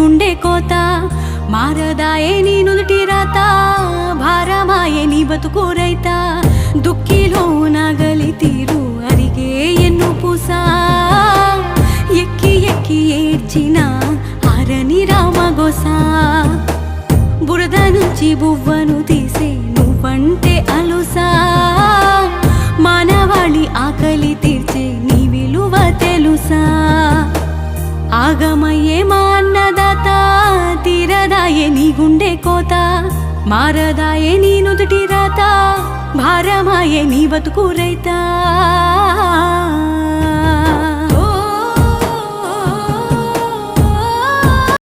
గుండె కోత మారదాయే నీ నుదుటి రాత భారమాయే నీ బతుకు రైత దుఃఖిలో నగలి తీరు అరిగే ఎన్ను పూసా ఎక్కి ఎక్కి ఏడ్చిన ఆరని రామగోసా బురద నుంచి బువ్వను తీసే నువ్వంటే అలుసా మానవాళి ఆకలి తీర్చే నీ విలువ తెలుసా ఆగమయ్యే మా అన్నదాత తీరదాయే నీ గుండె కోత మారదాయే నీ నుదుటి రాత భారమాయే నీ బతుకు రైత